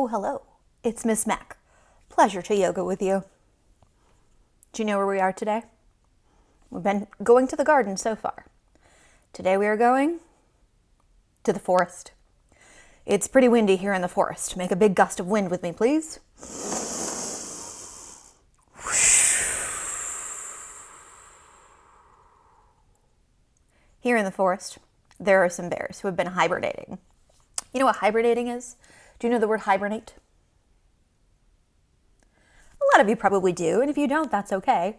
Oh, hello. It's Miss Mack. Pleasure to yoga with you. Do you know where we are today? We've been going to the garden so far. Today we are going to the forest. It's pretty windy here in the forest. Make a big gust of wind with me, please. Here in the forest, there are some bears who have been hibernating. You know what hibernating is? Do you know the word hibernate? A lot of you probably do, and if you don't, that's okay.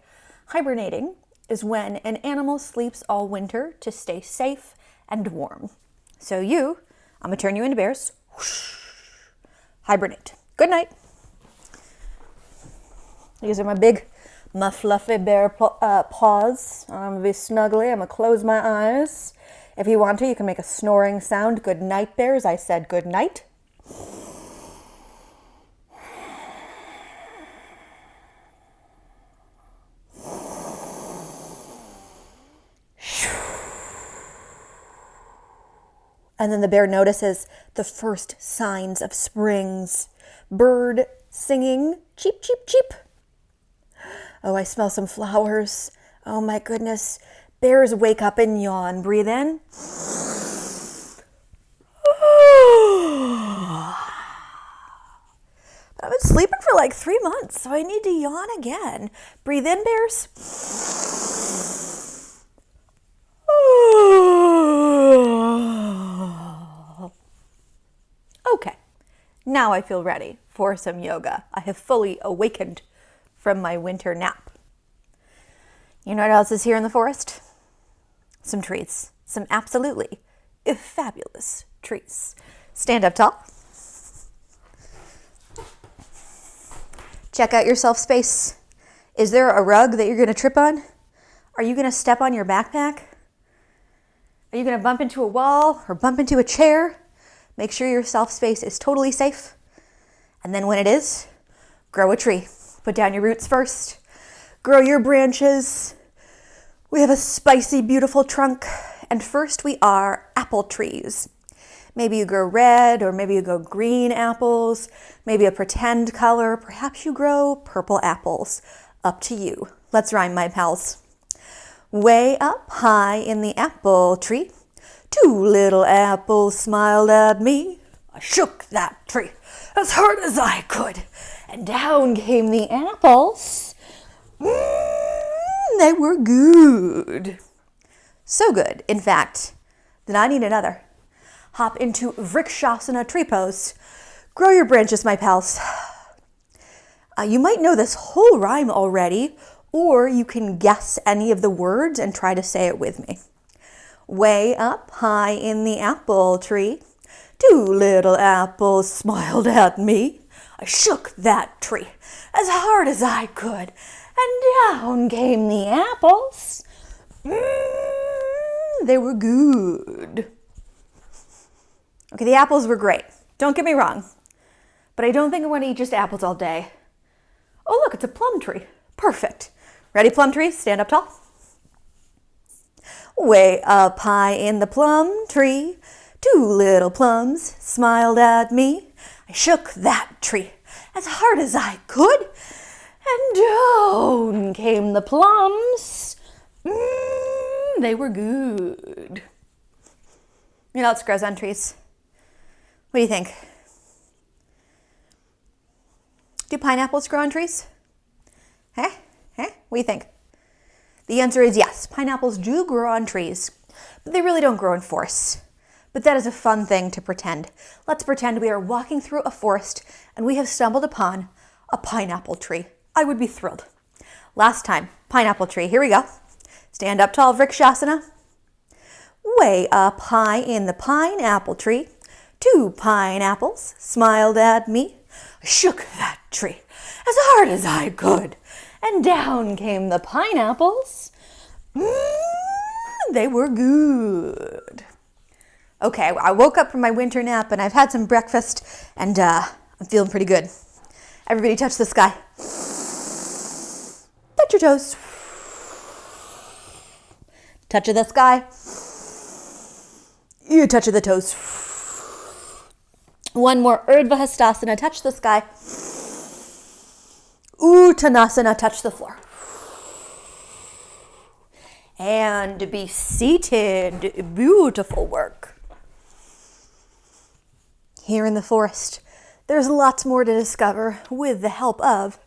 Hibernating is when an animal sleeps all winter to stay safe and warm. So I'm gonna turn you into bears. Hibernate. Good night. These are my fluffy bear paws. I'm gonna be snuggly. I'm gonna close my eyes. If you want to, you can make a snoring sound. Good night, bears. I said good night. And then the bear notices the first signs of springs. Bird singing, cheep, cheep, cheep. Oh, I smell some flowers. Oh my goodness. Bears wake up and yawn. Breathe in. I've been sleeping for like 3 months, so I need to yawn again. Breathe in, bears. Okay, now I feel ready for some yoga. I have fully awakened from my winter nap. You know what else is here in the forest? Some trees. Some absolutely fabulous trees. Stand up tall. Check out your self space. Is there a rug that you're going to trip on? Are you going to step on your backpack? Are you going to bump into a wall or bump into a chair? Make sure your self space is totally safe. And then when it is, grow a tree. Put down your roots first. Grow your branches. We have a spicy, beautiful trunk. And first we are apple trees. Maybe you grow red or maybe you grow green apples. Maybe a pretend color. Perhaps you grow purple apples. Up to you. Let's rhyme, my pals. Way up high in the apple tree, 2 little apples smiled at me. I shook that tree as hard as I could, and down came the apples. They were good. So good, in fact, that I need another. Hop into Vrikshasana tree pose. Grow your branches, my pals. You might know this whole rhyme already, or you can guess any of the words and try to say it with me. Way up high in the apple tree, 2 little apples smiled at me. I shook that tree as hard as I could, and down came the apples. They were good. Okay, the apples were great. Don't get me wrong, but I don't think I want to eat just apples all day. Oh, look, it's a plum tree. Perfect. Ready, plum trees? Stand up tall. Way up high in the plum tree, 2 little plums smiled at me. I shook that tree as hard as I could, and down came the plums. They were good. You know what else grows on trees? What do you think? Do pineapples grow on trees? Huh? What do you think? The answer is yes. Pineapples do grow on trees, but they really don't grow in forests. But that is a fun thing to pretend. Let's pretend we are walking through a forest and we have stumbled upon a pineapple tree. I would be thrilled. Last time, pineapple tree. Here we go. Stand up tall, Vrikshasana. Way up high in the pineapple tree, 2 pineapples smiled at me. I shook that tree as hard as I could, and down came the pineapples. They were good. Okay, I woke up from my winter nap and I've had some breakfast and I'm feeling pretty good. Everybody touch the sky. Touch your toes. Touch of the sky. You touch of the toes. One more. Urdhva Hastasana, touch the sky. Uttanasana, touch the floor. And be seated. Beautiful work. Here in the forest, there's lots more to discover with the help of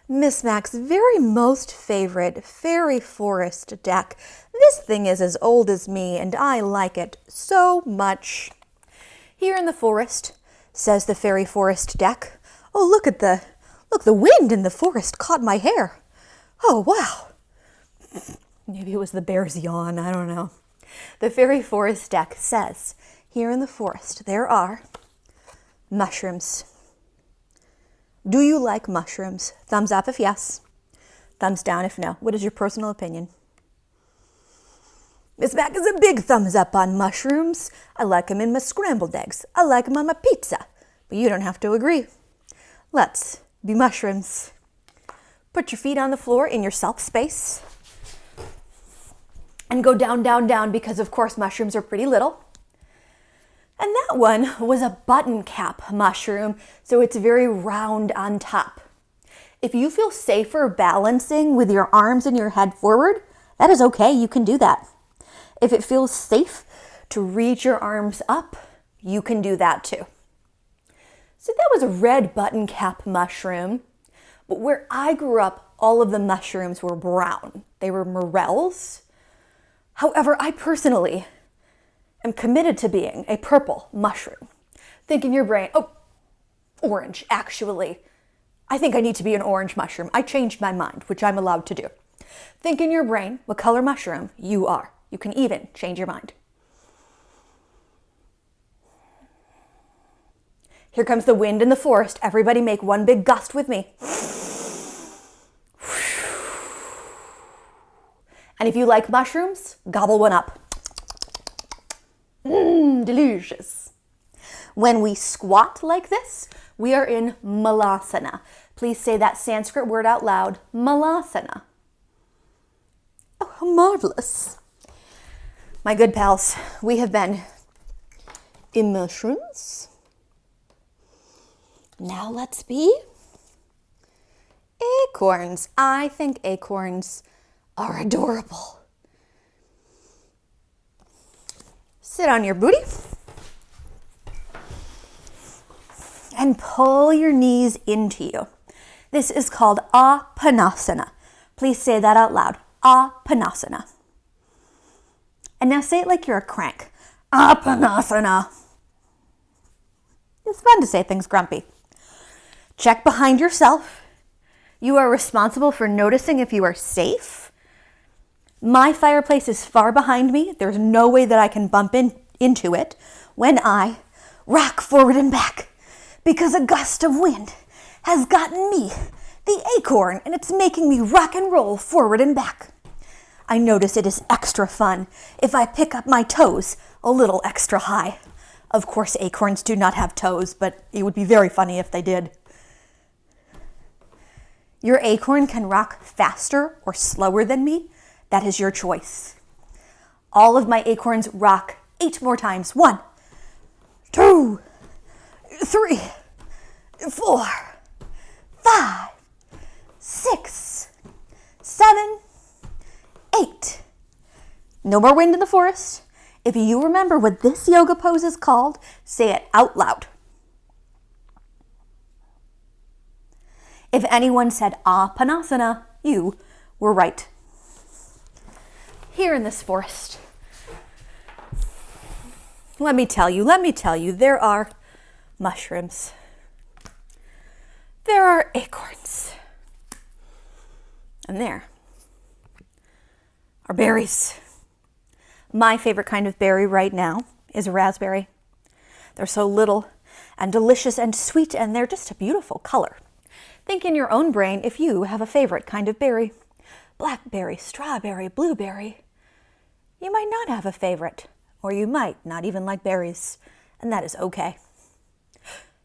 Miss Mack's very most favorite fairy forest deck. This thing is as old as me, and I like it so much. Here in the forest, says the fairy forest deck. Oh, look, the wind in the forest caught my hair. Oh, wow. Maybe it was the bear's yawn, I don't know. The fairy forest deck says, here in the forest, there are mushrooms. Do you like mushrooms? Thumbs up if yes. Thumbs down if no. What is your personal opinion? Miss Mack is a big thumbs up on mushrooms. I like them in my scrambled eggs. I like them on my pizza. But you don't have to agree. Let's be mushrooms. Put your feet on the floor in your self space. And go down, down, down, because of course mushrooms are pretty little. And that one was a button cap mushroom, so it's very round on top. If you feel safer balancing with your arms and your head forward, that is okay, you can do that. If it feels safe to reach your arms up, you can do that too. So that was a red button cap mushroom, but where I grew up, all of the mushrooms were brown. They were morels. However, I personally am committed to being a purple mushroom. Think in your brain, oh, orange, actually. I think I need to be an orange mushroom. I changed my mind, which I'm allowed to do. Think in your brain what color mushroom you are. You can even change your mind. Here comes the wind in the forest. Everybody make one big gust with me. And if you like mushrooms, gobble one up. Delicious. When we squat like this, we are in malasana. Please say that Sanskrit word out loud, malasana. Oh, how marvelous. My good pals, we have been in mushrooms. Now let's be acorns. I think acorns are adorable. Sit on your booty and pull your knees into you. This is called Apanasana. Please say that out loud. Apanasana. And now say it like you're a crank. Apanasana. It's fun to say things grumpy. Check behind yourself. You are responsible for noticing if you are safe. My fireplace is far behind me. There's no way that I can bump into it when I rock forward and back because a gust of wind has gotten me, the acorn, and it's making me rock and roll forward and back. I notice it is extra fun if I pick up my toes a little extra high. Of course, acorns do not have toes, but it would be very funny if they did. Your acorn can rock faster or slower than me. That is your choice. All of my acorns rock 8 more times. 1, 2, 3, 4, 5, 6, 7, 8. No more wind in the forest. If you remember what this yoga pose is called, say it out loud. If anyone said Apanasana, you were right. Here in this forest, let me tell you, there are mushrooms. There are acorns. And there are berries. My favorite kind of berry right now is a raspberry. They're so little and delicious and sweet, and they're just a beautiful color. Think in your own brain if you have a favorite kind of berry. Blackberry, strawberry, blueberry. You might not have a favorite, or you might not even like berries, and that is okay.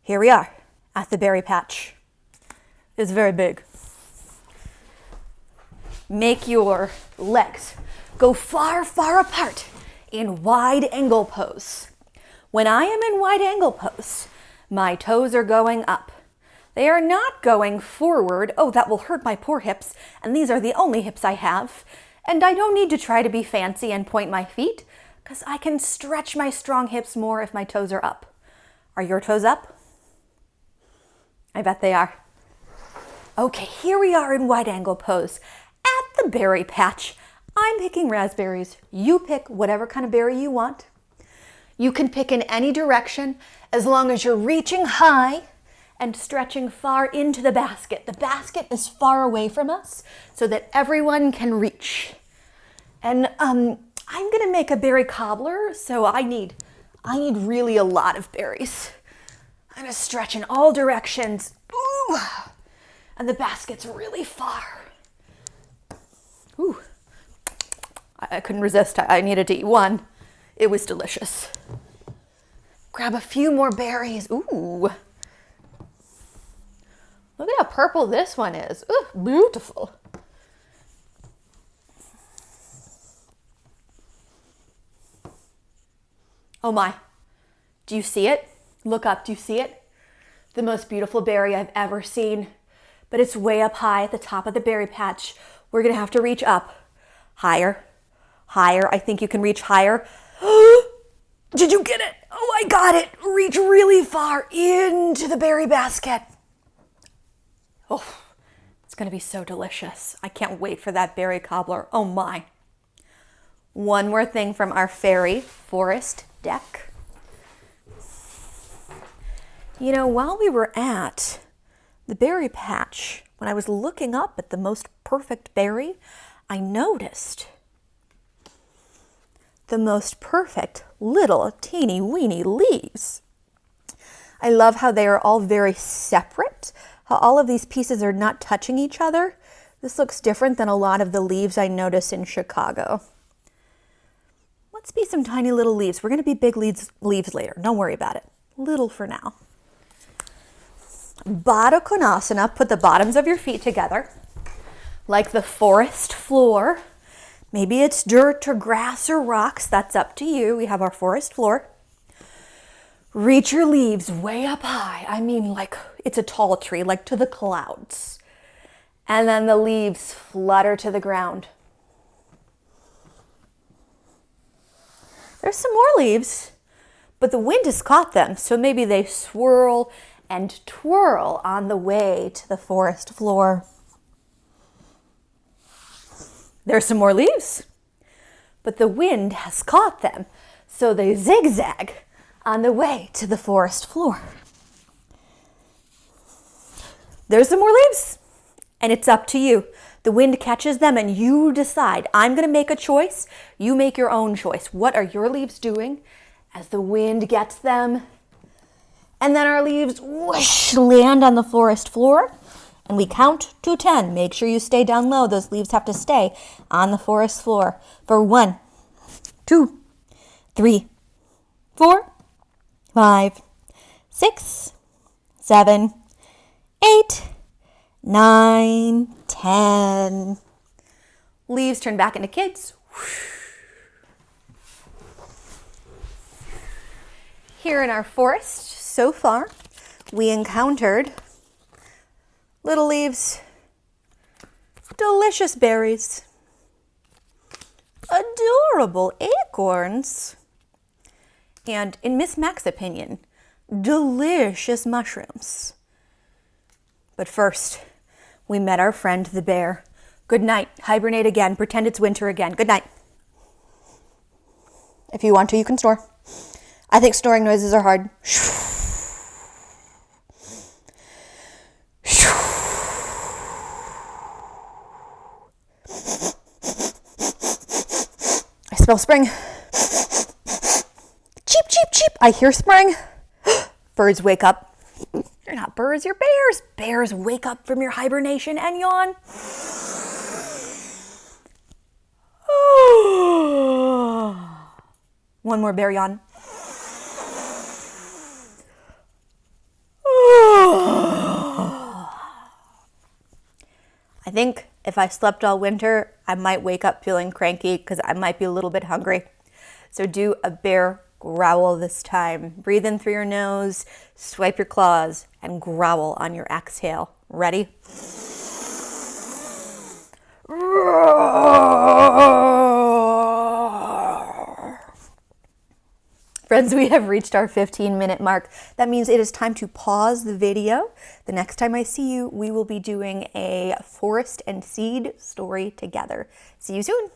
Here we are at the berry patch. It's very big. Make your legs go far, far apart in wide angle pose. When I am in wide angle pose, My toes are going up. They are not going forward. Oh, that will hurt my poor hips, and these are the only hips I have. And I don't need to try to be fancy and point my feet, because I can stretch my strong hips more if my toes are up. Are your toes up? I bet they are. Okay, here we are in wide angle pose at the berry patch. I'm picking raspberries. You pick whatever kind of berry you want. You can pick in any direction as long as you're reaching high and stretching far into the basket. The basket is far away from us so that everyone can reach. And I'm gonna make a berry cobbler, so I need really a lot of berries. I'm gonna stretch in all directions. Ooh, and the basket's really far. Ooh, I couldn't resist. I needed to eat one. It was delicious. Grab a few more berries. Ooh. Look at how purple this one is. Ooh, beautiful. Oh my, do you see it? Look up, do you see it? The most beautiful berry I've ever seen, but it's way up high at the top of the berry patch. We're gonna have to reach up. Higher, higher. I think you can reach higher. Did you get it? Oh, I got it. Reach really far into the berry basket. Oh, it's gonna be so delicious. I can't wait for that berry cobbler. Oh my. One more thing from our fairy forest deck. You know, while we were at the berry patch, when I was looking up at the most perfect berry, I noticed the most perfect little teeny weeny leaves. I love how they are all very separate, how all of these pieces are not touching each other. This looks different than a lot of the leaves I notice in Chicago. Let's be some tiny little leaves. We're going to be big leaves later. Don't worry about it. Little for now. Baddha Konasana. Put the bottoms of your feet together like the forest floor. Maybe it's dirt or grass or rocks. That's up to you. We have our forest floor. Reach your leaves way up high. I mean, like it's a tall tree, like to the clouds. And then the leaves flutter to the ground. There's some more leaves, but the wind has caught them, so maybe they swirl and twirl on the way to the forest floor. There's some more leaves, but the wind has caught them, so they zigzag on the way to the forest floor. There's some more leaves, and it's up to you. The wind catches them and you decide. I'm going to make a choice. You make your own choice. What are your leaves doing as the wind gets them? And then our leaves whoosh, land on the forest floor. And we count to 10. Make sure you stay down low. Those leaves have to stay on the forest floor for 1, 2, 3, 4, 5, 6, 7, 8, 9, 10. Leaves turn back into kids. Here in our forest, so far, we encountered little leaves, delicious berries, adorable acorns, and in Miss Mack's opinion, delicious mushrooms. But first, we met our friend the bear. Good night. Hibernate again. Pretend it's winter again. Good night. If you want to, you can snore. I think snoring noises are hard. I smell spring. Cheep, cheep, cheep. I hear spring. Birds wake up. You're not birds, you're bears. Bears, wake up from your hibernation and yawn. One more bear yawn. I think if I slept all winter, I might wake up feeling cranky because I might be a little bit hungry. So do a bear growl this time. Breathe in through your nose, swipe your claws, and growl on your exhale. Ready? Friends, we have reached our 15-minute mark. That means it is time to pause the video. The next time I see you, we will be doing a forest and seed story together. See you soon.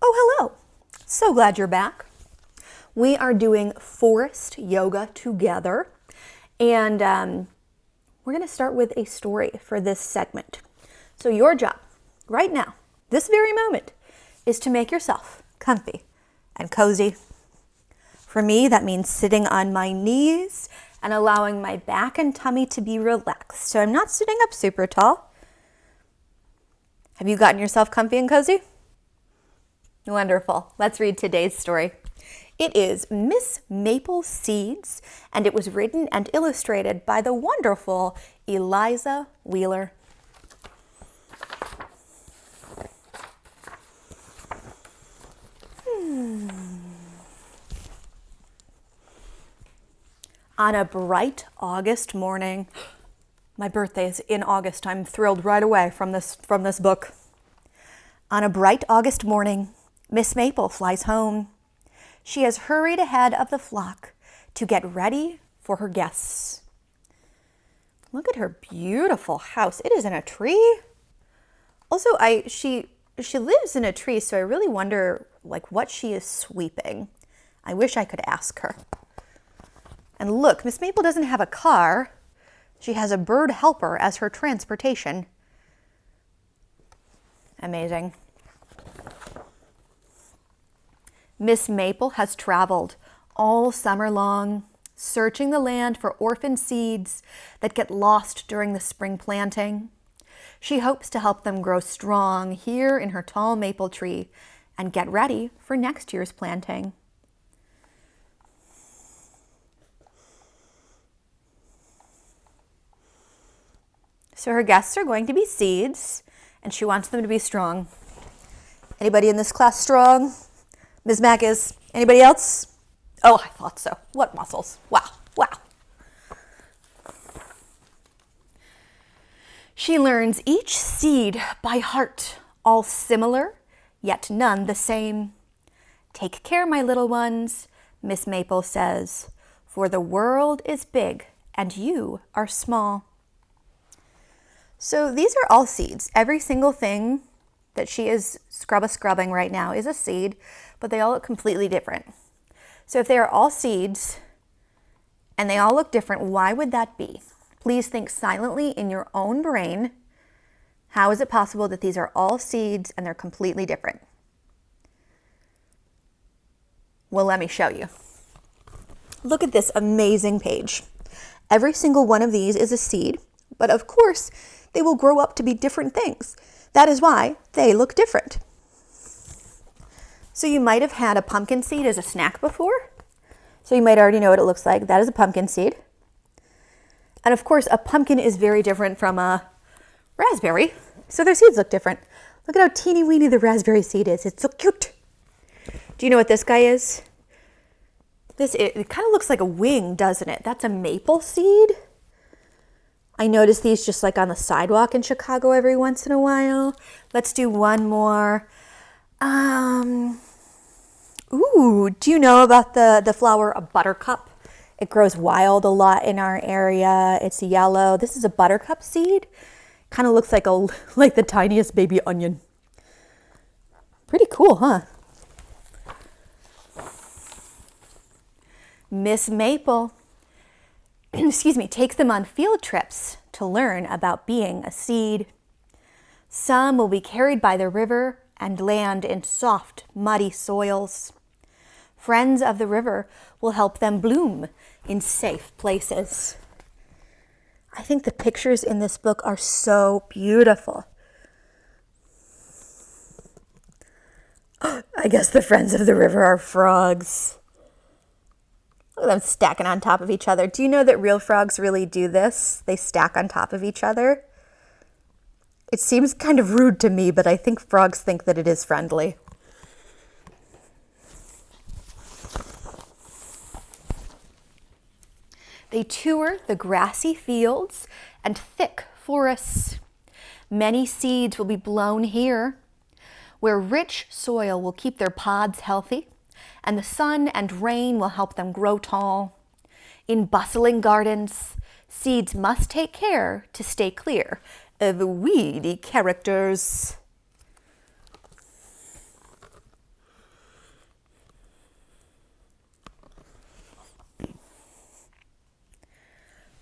Oh, hello. So glad you're back. We are doing forest yoga together, and we're going to start with a story for this segment. So your job right now, this very moment, is to make yourself comfy and cozy. For me, that means sitting on my knees and allowing my back and tummy to be relaxed. So I'm not sitting up super tall. Have you gotten yourself comfy and cozy? Wonderful. Let's read today's story. It is Miss Maple Seeds, and it was written and illustrated by the wonderful Eliza Wheeler. On a bright August morning, my birthday is in August. I'm thrilled right away from this book. On a bright August morning, Miss Maple flies home. She has hurried ahead of the flock to get ready for her guests. Look at her beautiful house. It is in a tree. Also, she lives in a tree, so I really wonder what she is sweeping. I wish I could ask her. And look, Miss Maple doesn't have a car. She has a bird helper as her transportation. Amazing. Miss Maple has traveled all summer long, searching the land for orphan seeds that get lost during the spring planting. She hopes to help them grow strong here in her tall maple tree and get ready for next year's planting. So her guests are going to be seeds, and she wants them to be strong. Anybody in this class strong? Ms. Mack is. Anybody else? Oh, I thought so. What muscles? Wow, wow. She learns each seed by heart, all similar, yet none the same. Take care, my little ones, Miss Maple says, for the world is big and you are small. So these are all seeds. Every single thing that she is scrubbing right now is a seed, but they all look completely different. So if they are all seeds and they all look different, why would that be? Please think silently in your own brain. How is it possible that these are all seeds and they're completely different? Well, let me show you. Look at this amazing page. Every single one of these is a seed, but of course, they will grow up to be different things. That is why they look different. So you might have had a pumpkin seed as a snack before. So you might already know what it looks like. That is a pumpkin seed. And of course, a pumpkin is very different from a raspberry. So their seeds look different. Look at how teeny weeny the raspberry seed is. It's so cute. Do you know what this guy is? It kind of looks like a wing, doesn't it? That's a maple seed. I notice these just on the sidewalk in Chicago every once in a while. Let's do one more. Do you know about the flower a buttercup? It grows wild a lot in our area. It's yellow. This is a buttercup seed. Kind of looks like the tiniest baby onion. Pretty cool, huh? Miss Maple, takes them on field trips to learn about being a seed. Some will be carried by the river and land in soft, muddy soils. Friends of the river will help them bloom in safe places. I think the pictures in this book are so beautiful. I guess the friends of the river are frogs. Look at them stacking on top of each other. Do you know that real frogs really do this? They stack on top of each other. It seems kind of rude to me, but I think frogs think that it is friendly. They tour the grassy fields and thick forests. Many seeds will be blown here, where rich soil will keep their pods healthy, and the sun and rain will help them grow tall. In bustling gardens, seeds must take care to stay clear of weedy characters.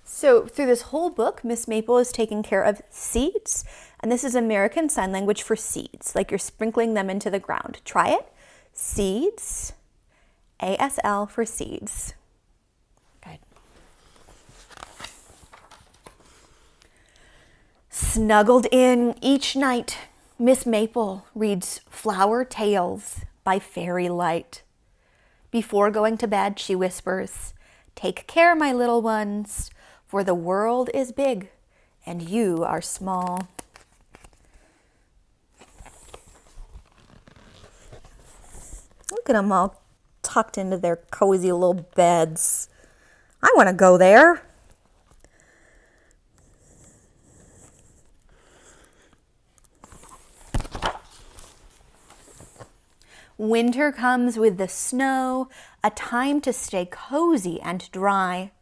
So through this whole book, Miss Maple is taking care of seeds, and this is American Sign Language for seeds, like you're sprinkling them into the ground. Try it. Seeds, ASL for seeds. Good. Snuggled in each night, Miss Maple reads Flower Tales by Fairy Light. Before going to bed, she whispers, "Take care, my little ones, for the world is big and you are small." Look at them all tucked into their cozy little beds. I want to go there. Winter comes with the snow, a time to stay cozy and dry.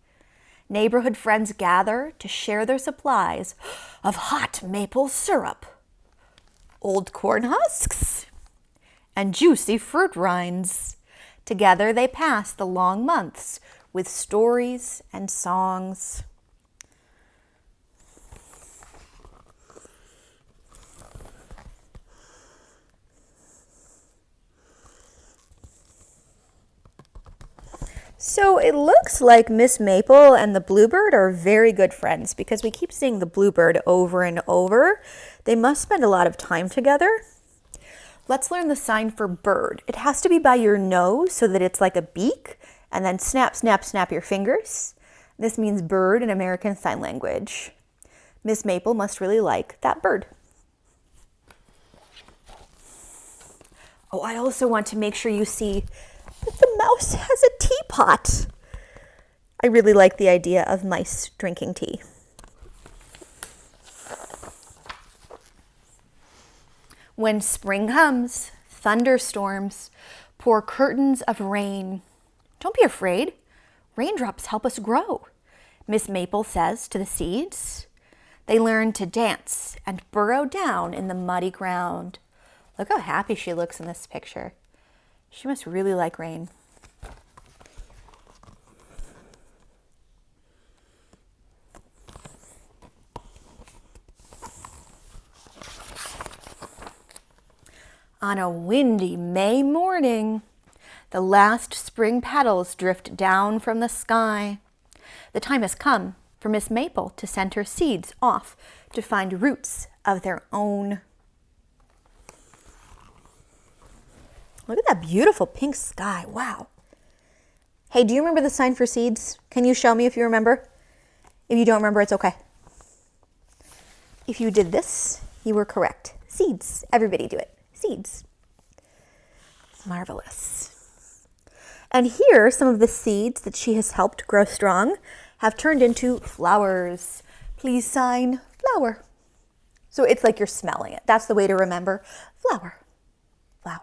Neighborhood friends gather to share their supplies of hot maple syrup, old corn husks, and juicy fruit rinds. Together they pass the long months with stories and songs. So it looks like Miss Maple and the bluebird are very good friends because we keep seeing the bluebird over and over. They must spend a lot of time together. Let's learn the sign for bird. It has to be by your nose so that it's like a beak, and then snap, snap, snap your fingers. This means bird in American Sign Language. Miss Maple must really like that bird. Oh, I also want to make sure you see that the mouse has a teapot. I really like the idea of mice drinking tea. When spring comes, thunderstorms pour curtains of rain. Don't be afraid. Raindrops help us grow, Miss Maple says to the seeds. They learn to dance and burrow down in the muddy ground. Look how happy she looks in this picture. She must really like rain. On a windy May morning, the last spring petals drift down from the sky. The time has come for Miss Maple to send her seeds off to find roots of their own. Look at that beautiful pink sky. Wow. Hey, do you remember the sign for seeds? Can you show me if you remember? If you don't remember, it's okay. If you did this, you were correct. Seeds. Everybody do it. Seeds. Marvelous. And here, some of the seeds that she has helped grow strong have turned into flowers. Please sign flower. So it's like you're smelling it. That's the way to remember flower. Flower.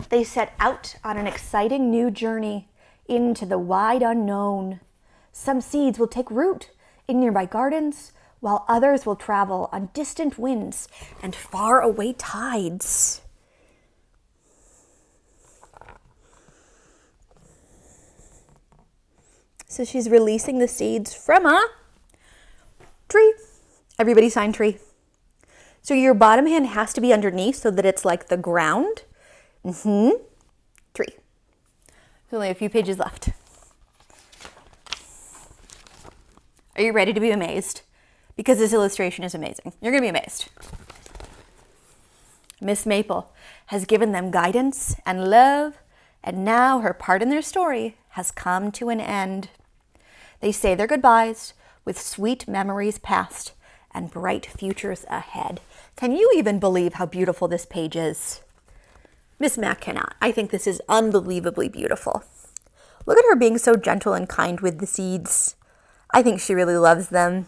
They set out on an exciting new journey into the wide unknown. Some seeds will take root in nearby gardens, while others will travel on distant winds and far away tides. So she's releasing the seeds from a tree. Everybody sign tree. So your bottom hand has to be underneath so that it's like the ground. Tree. There's only a few pages left. Are you ready to be amazed? Because this illustration is amazing. You're going to be amazed. Miss Maple has given them guidance and love, and now her part in their story has come to an end. They say their goodbyes with sweet memories past and bright futures ahead. Can you even believe how beautiful this page is? Miss Mack cannot. I think this is unbelievably beautiful. Look at her being so gentle and kind with the seeds. I think she really loves them.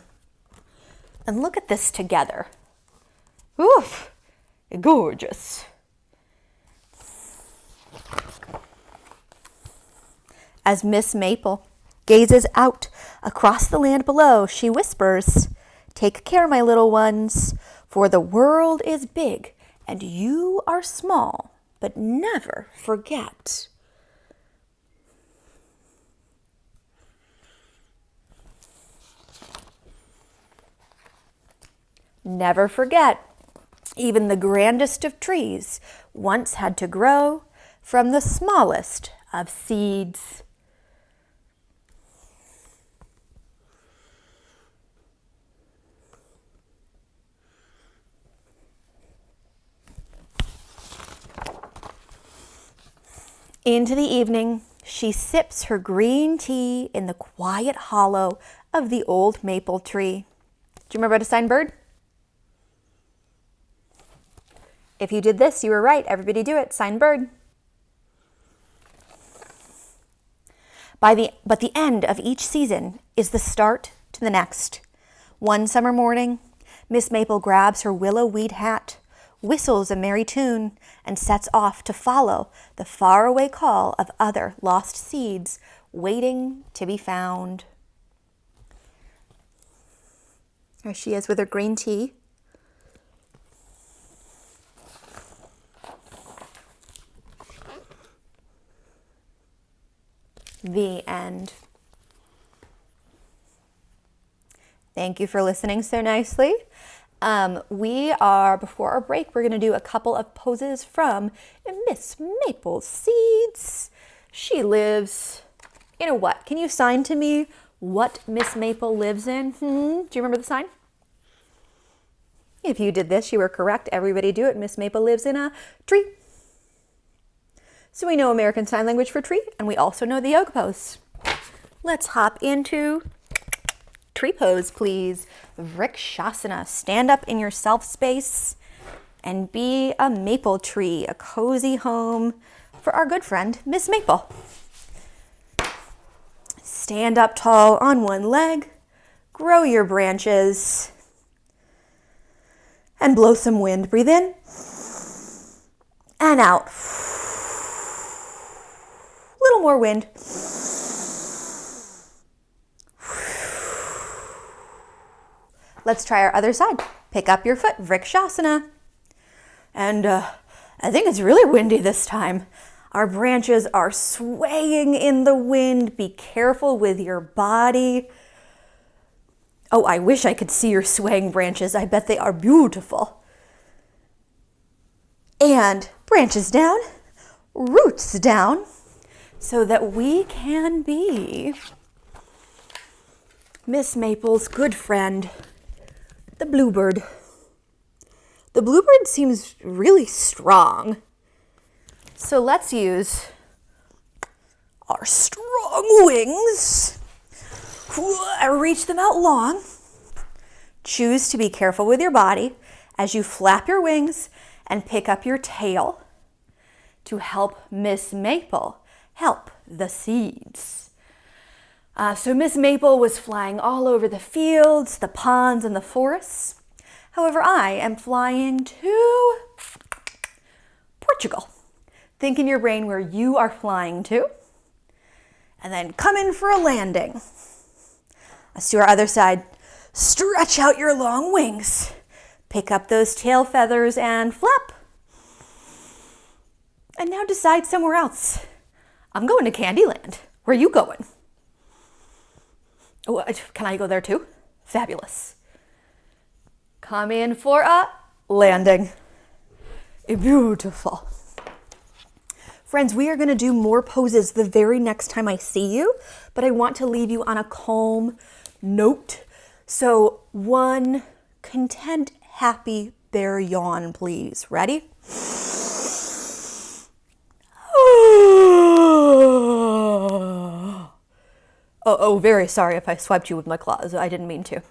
And look at this together. Oof, gorgeous. As Miss Maple gazes out across the land below, she whispers, "Take care, my little ones, for the world is big and you are small, but never forget." Never forget, even the grandest of trees once had to grow from the smallest of seeds. Into the evening, she sips her green tea in the quiet hollow of the old maple tree. Do you remember how to sign bird? If you did this, you were right. Everybody do it. Sign bird. But the end of each season is the start to the next. One summer morning, Miss Maple grabs her willow weed hat, whistles a merry tune, and sets off to follow the faraway call of other lost seeds waiting to be found. There she is with her green tea. The end. Thank you for listening so nicely. Before our break, we're going to do a couple of poses from Miss Maple's seeds. She lives in a what? Can you sign to me what Miss Maple lives in? Do you remember the sign? If you did this, you were correct. Everybody do it. Miss Maple lives in a tree. So we know American Sign Language for tree, and we also know the yoga pose. Let's hop into tree pose, please. Vrikshasana. Stand up in your self space and be a maple tree, a cozy home for our good friend, Miss Maple. Stand up tall on one leg, grow your branches, and blow some wind. Breathe in and out. Little more wind. Let's try our other side. Pick up your foot, Vrikshasana. And I think it's really windy this time. Our branches are swaying in the wind. Be careful with your body. Oh, I wish I could see your swaying branches. I bet they are beautiful. And branches down, roots down, so that we can be Miss Maple's good friend, the bluebird. The bluebird seems really strong. So let's use our strong wings. Reach them out long. Choose to be careful with your body as you flap your wings and pick up your tail to help Miss Maple help the seeds. So Miss Maple was flying all over the fields, the ponds, and the forests. However, I am flying to Portugal. Think in your brain where you are flying to, and then come in for a landing. Let's do our other side. Stretch out your long wings. Pick up those tail feathers and flap. And now decide somewhere else. I'm going to Candyland. Where are you going? Oh, can I go there too? Fabulous. Come in for a landing. Beautiful. Friends, we are going to do more poses the very next time I see you, but I want to leave you on a calm note. So one content, happy bear yawn, please. Ready? Oh, very sorry if I swiped you with my claws. I didn't mean to.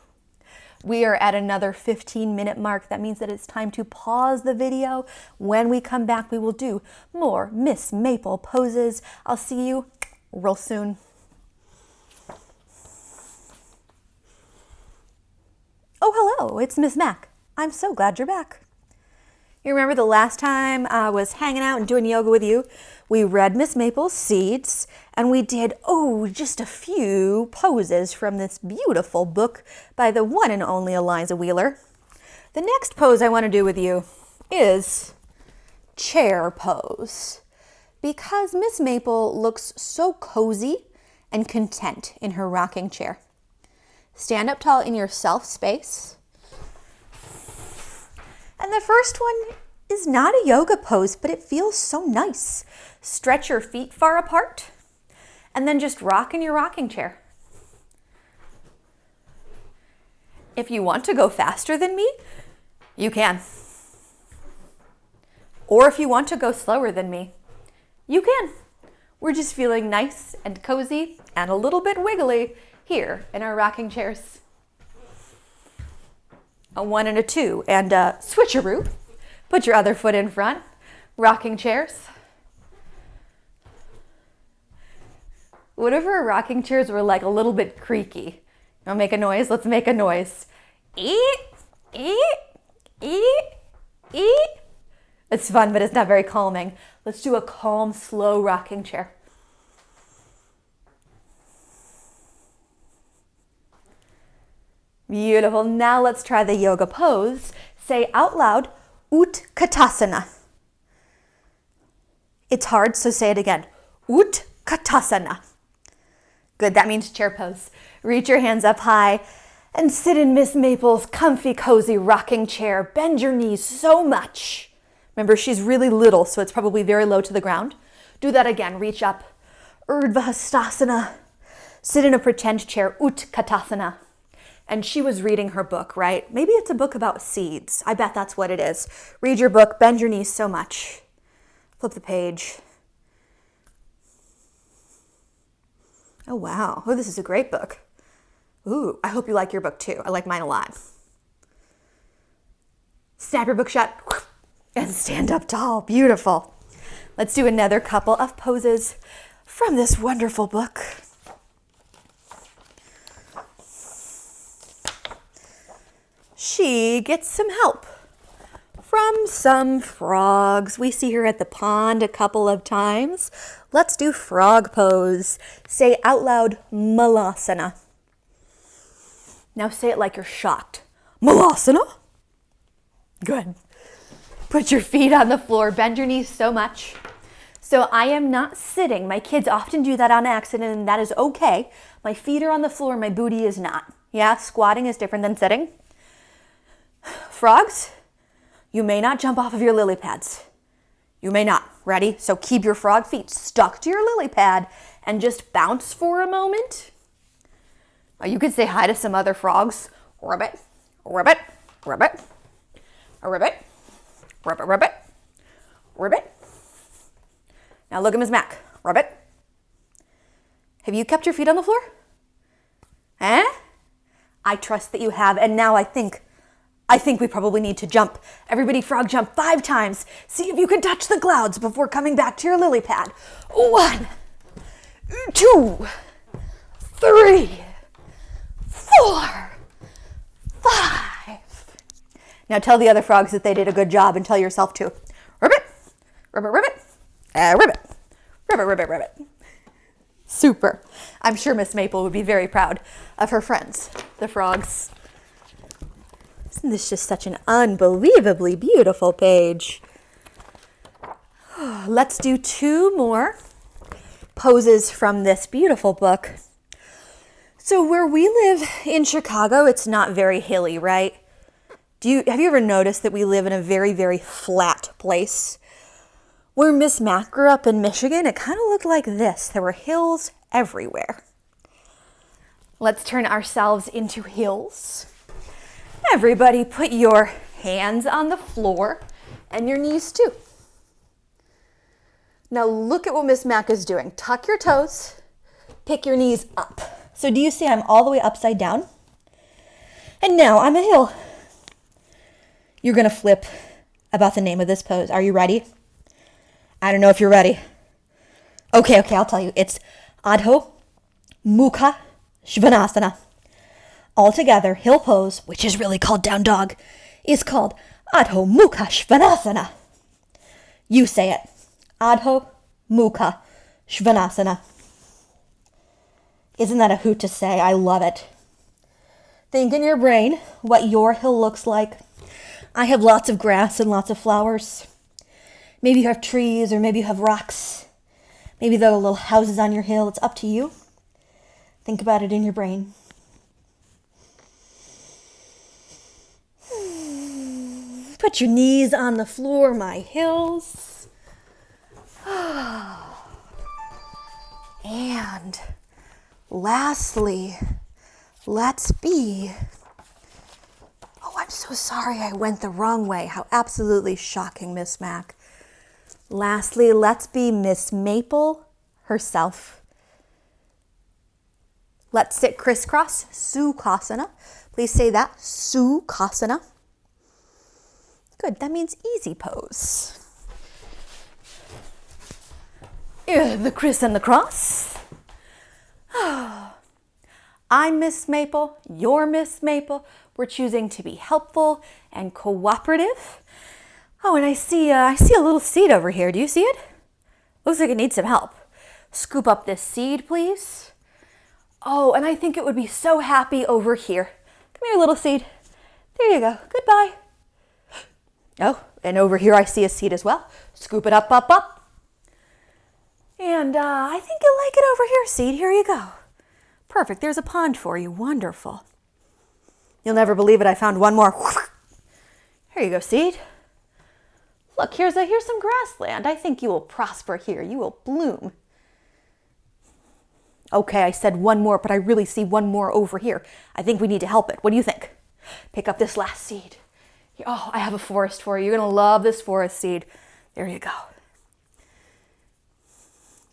We are at another 15-minute mark. That means that it's time to pause the video. When we come back, we will do more Miss Maple poses. I'll see you real soon. Oh, hello, it's Miss Mack. I'm so glad you're back. You remember the last time I was hanging out and doing yoga with you? We read Miss Maple's Seeds, and we did, just a few poses from this beautiful book by the one and only Eliza Wheeler. The next pose I want to do with you is chair pose, because Miss Maple looks so cozy and content in her rocking chair. Stand up tall in your self space. And the first one is not a yoga pose, but it feels so nice. Stretch your feet far apart and then just rock in your rocking chair. If you want to go faster than me, you can. Or if you want to go slower than me, you can. We're just feeling nice and cozy and a little bit wiggly here in our rocking chairs. A 1 and a 2 and a switcheroo. Put your other foot in front. Rocking chairs. What if our rocking chairs were like a little bit creaky? You want to make a noise? Let's make a noise. Eat, eat, eat, eat. It's fun, but it's not very calming. Let's do a calm, slow rocking chair. Beautiful. Now let's try the yoga pose. Say out loud, Utkatasana. It's hard, so say it again. Utkatasana. Good, that means chair pose. Reach your hands up high and sit in Miss Maple's comfy, cozy rocking chair. Bend your knees so much. Remember, she's really little, so it's probably very low to the ground. Do that again. Reach up. Urdhva Hastasana. Sit in a pretend chair, Utkatasana. And she was reading her book, right? Maybe it's a book about seeds. I bet that's what it is. Read your book, bend your knees so much. Flip the page. Oh, wow. Oh, this is a great book. Ooh, I hope you like your book too. I like mine a lot. Snap your book shut and stand up tall. Beautiful. Let's do another couple of poses from this wonderful book. She gets some help from some frogs. We see her at the pond a couple of times. Let's do frog pose. Say out loud, Malasana. Now say it like you're shocked. Malasana? Good. Put your feet on the floor. Bend your knees so much. So I am not sitting. My kids often do that on accident, and that is okay. My feet are on the floor. My booty is not. Yeah, squatting is different than sitting. Frogs, you may not jump off of your lily pads. You may not. Ready? So keep your frog feet stuck to your lily pad and just bounce for a moment. You could say hi to some other frogs. Ribbit, ribbit, ribbit, a ribbit, ribbit, ribbit, ribbit. Now look at Ms. Mack. Ribbit. Have you kept your feet on the floor? Eh? I trust that you have, and now I think we probably need to jump. Everybody frog jump 5 times. See if you can touch the clouds before coming back to your lily pad. 1, 2, 3, 4, 5. Now tell the other frogs that they did a good job and tell yourself too. Ribbit, ribbit, ribbit, ribbit, ribbit, ribbit, ribbit. Super. I'm sure Miss Maple would be very proud of her friends, the frogs. Isn't this just such an unbelievably beautiful page? Let's do 2 more poses from this beautiful book. So where we live in Chicago, it's not very hilly, right? Have you ever noticed that we live in a very, very flat place? Where Miss Mack grew up in Michigan, it kind of looked like this. There were hills everywhere. Let's turn ourselves into hills. Everybody put your hands on the floor and your knees too. Now look at what Miss Mack is doing. Tuck your toes, pick your knees up. So do you see I'm all the way upside down? And now I'm a hill. You're going to flip about the name of this pose. Are you ready? I don't know if you're ready. Okay, I'll tell you. It's Adho Mukha Svanasana. Altogether, hill pose, which is really called down dog, is called Adho Mukha Svanasana. You say it. Adho Mukha Svanasana. Isn't that a hoot to say? I love it. Think in your brain what your hill looks like. I have lots of grass and lots of flowers. Maybe you have trees or maybe you have rocks. Maybe there are little houses on your hill. It's up to you. Think about it in your brain. Put your knees on the floor, my hills. And lastly, let's be... Oh, I'm so sorry I went the wrong way. How absolutely shocking, Miss Mack. Lastly, let's be Miss Maple herself. Let's sit crisscross, Sukhasana. Please say that, Sukhasana. Good, that means easy pose. The criss and the cross. I'm Miss Maple, you're Miss Maple. We're choosing to be helpful and cooperative. Oh, and I see a little seed over here. Do you see it? Looks like it needs some help. Scoop up this seed, please. Oh, and I think it would be so happy over here. Come here, little seed. There you go. Goodbye. Oh, and over here I see a seed as well. Scoop it up, up, up. And I think you'll like it over here, seed. Here you go. Perfect. There's a pond for you. Wonderful. You'll never believe it. I found one more. Here you go, seed. Look, here's some grassland. I think you will prosper here. You will bloom. Okay, I said one more, but I really see one more over here. I think we need to help it. What do you think? Pick up this last seed. Oh, I have a forest for you. You're going to love this forest seed. There you go.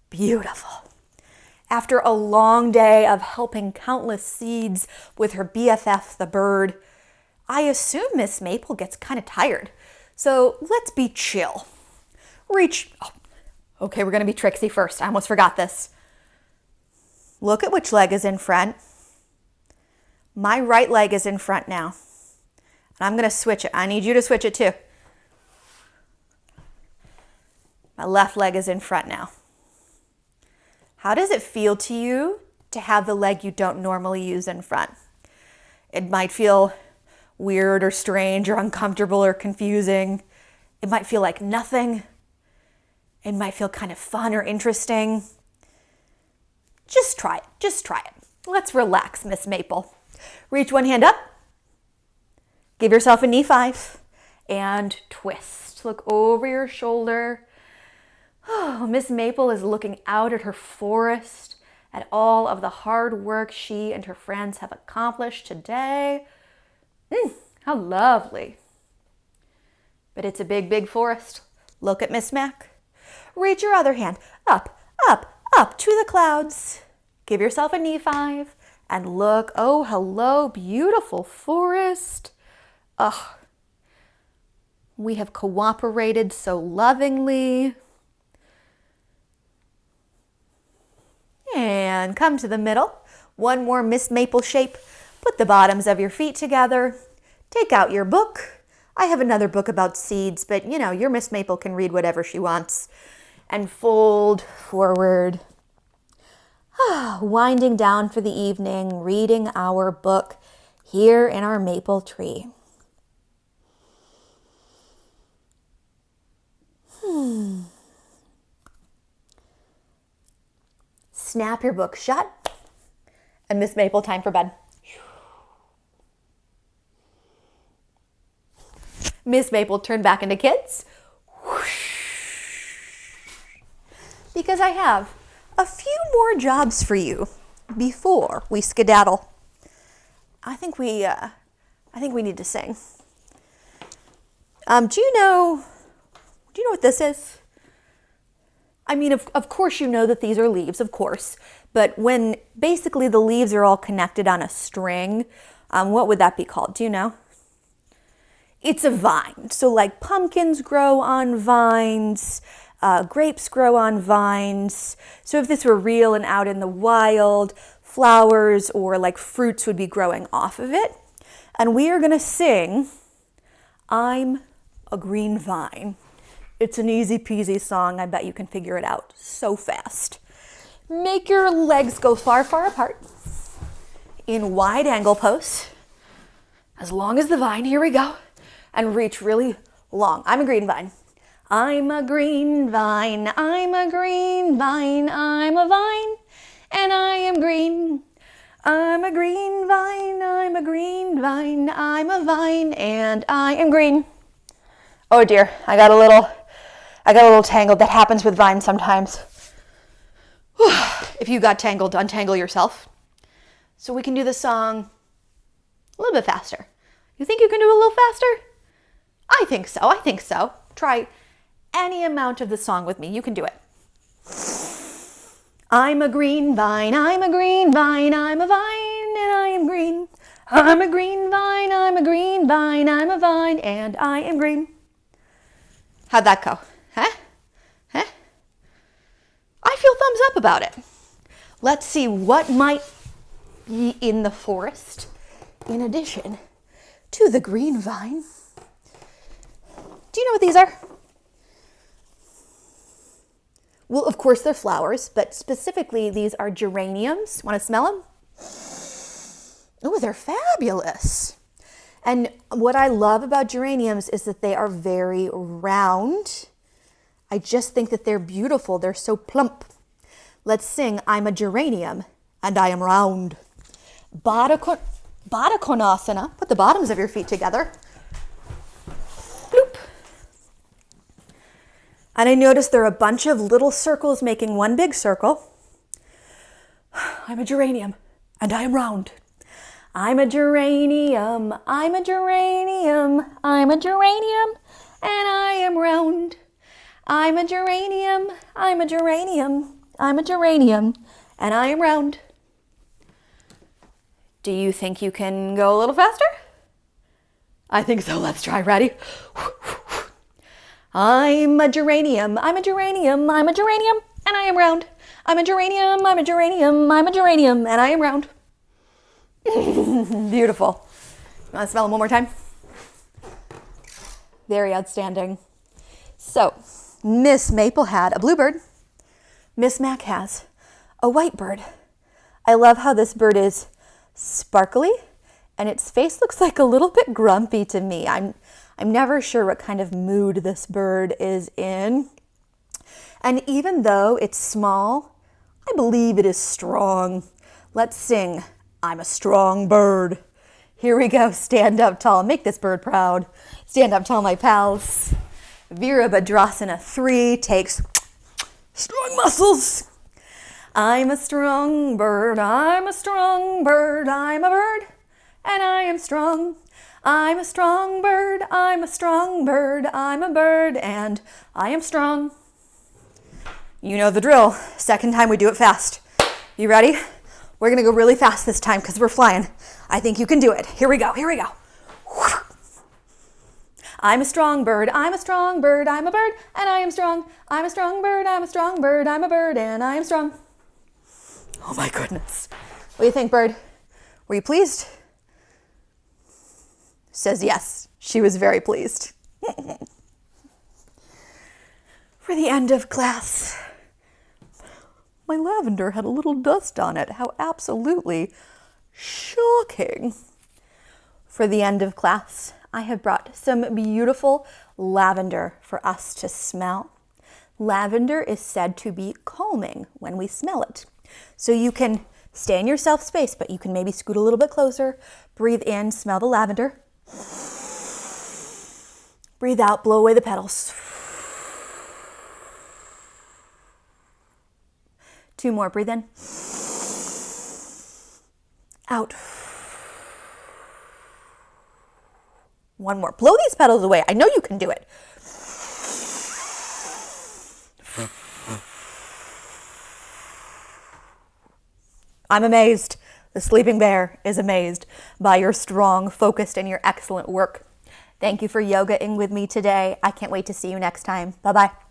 Beautiful. After a long day of helping countless seeds with her BFF, the bird, I assume Miss Maple gets kind of tired. So let's be chill. Reach. Oh, okay, we're going to be tricksy first. I almost forgot this. Look at which leg is in front. My right leg is in front now. And I'm going to switch it. I need you to switch it too. My left leg is in front now. How does it feel to you to have the leg you don't normally use in front? It might feel weird or strange or uncomfortable or confusing. It might feel like nothing. It might feel kind of fun or interesting. Just try it. Just try it. Let's relax, Miss Maple. Reach one hand up. Give yourself a knee five. And twist. Look over your shoulder. Oh, Miss Maple is looking out at her forest, at all of the hard work she and her friends have accomplished today. How lovely. But it's a big, big forest. Look at Miss Mack. Reach your other hand up, up, up to the clouds. Give yourself a knee five and look. Oh, hello, beautiful forest. Oh, we have cooperated so lovingly. And come to the middle. One more Miss Maple shape. Put the bottoms of your feet together. Take out your book. I have another book about seeds, but you know, your Miss Maple can read whatever she wants. And fold forward. Winding down for the evening, reading our book here in our maple tree. Snap your book shut. And Miss Maple, time for bed. Miss Maple, turn back into kids. Because I have a few more jobs for you before we skedaddle. I think we need to sing. Do you know what this is? I mean, of course you know that these are leaves, of course. But when basically the leaves are all connected on a string, what would that be called? Do you know? It's a vine. So like pumpkins grow on vines, grapes grow on vines. So if this were real and out in the wild, flowers or like fruits would be growing off of it. And we are going to sing, I'm a Green Vine. It's an easy peasy song. I bet you can figure it out so fast. Make your legs go far, far apart in wide angle pose. As long as the vine, here we go. And reach really long. I'm a green vine. I'm a green vine. I'm a green vine. I'm a vine. And I am green. I'm a green vine. I'm a green vine. I'm a vine. And I am green. Oh dear, I got a little tangled. That happens with vines sometimes. If you got tangled, untangle yourself. So we can do the song a little bit faster. You think you can do a little faster? I think so. Try any amount of the song with me. You can do it. I'm a green vine, I'm a green vine, I'm a vine, and I am green. I'm a green vine, I'm a green vine, I'm a vine, and I am green. How'd that go? Huh? I feel thumbs up about it. Let's see what might be in the forest in addition to the green vine. Do you know what these are? Well, of course they're flowers, but specifically these are geraniums. Want to smell them? Oh, they're fabulous. And what I love about geraniums is that they are very round. I just think that they're beautiful. They're so plump. Let's sing, I'm a geranium and I am round. Baddha Konasana. Put the bottoms of your feet together. Bloop. And I noticed there are a bunch of little circles making one big circle. I'm a geranium and I am round. I'm a geranium, I'm a geranium, I'm a geranium, and I am round. I'm a geranium, I'm a geranium, I'm a geranium, and I am round. Do you think you can go a little faster? I think so. Let's try. Ready? I'm a geranium, I'm a geranium, I'm a geranium, and I am round. I'm a geranium, I'm a geranium, I'm a geranium, and I am round. Beautiful. You want to smell them one more time? Very outstanding. So, Miss Maple had a bluebird. Miss Mack has a white bird. I love how this bird is sparkly and its face looks like a little bit grumpy to me. I'm never sure what kind of mood this bird is in. And even though it's small, I believe it is strong. Let's sing, I'm a strong bird. Here we go, stand up tall, make this bird proud. Stand up tall, my pals. Virabhadrasana 3 takes strong muscles. I'm a strong bird, I'm a strong bird, I'm a bird, and I am strong. I'm a strong bird, I'm a strong bird, I'm a bird, and I am strong. You know the drill. Second time we do it fast. You ready? We're gonna go really fast this time because we're flying. I think you can do it. Here we go, here we go. I'm a strong bird, I'm a strong bird, I'm a bird, and I am strong. I'm a strong bird, I'm a strong bird, I'm a bird, and I am strong. Oh my goodness. What do you think, bird? Were you pleased? Says yes. She was very pleased. For the end of class, my lavender had a little dust on it. How absolutely shocking. For the end of class, I have brought some beautiful lavender for us to smell. Lavender is said to be calming when we smell it. So you can stay in your self space, but you can maybe scoot a little bit closer, breathe in, smell the lavender. Breathe out, blow away the petals. 2 more, breathe in. Out. One more. Blow these petals away. I know you can do it. I'm amazed. The sleeping bear is amazed by your strong, focused, and your excellent work. Thank you for yogaing with me today. I can't wait to see you next time. Bye-bye.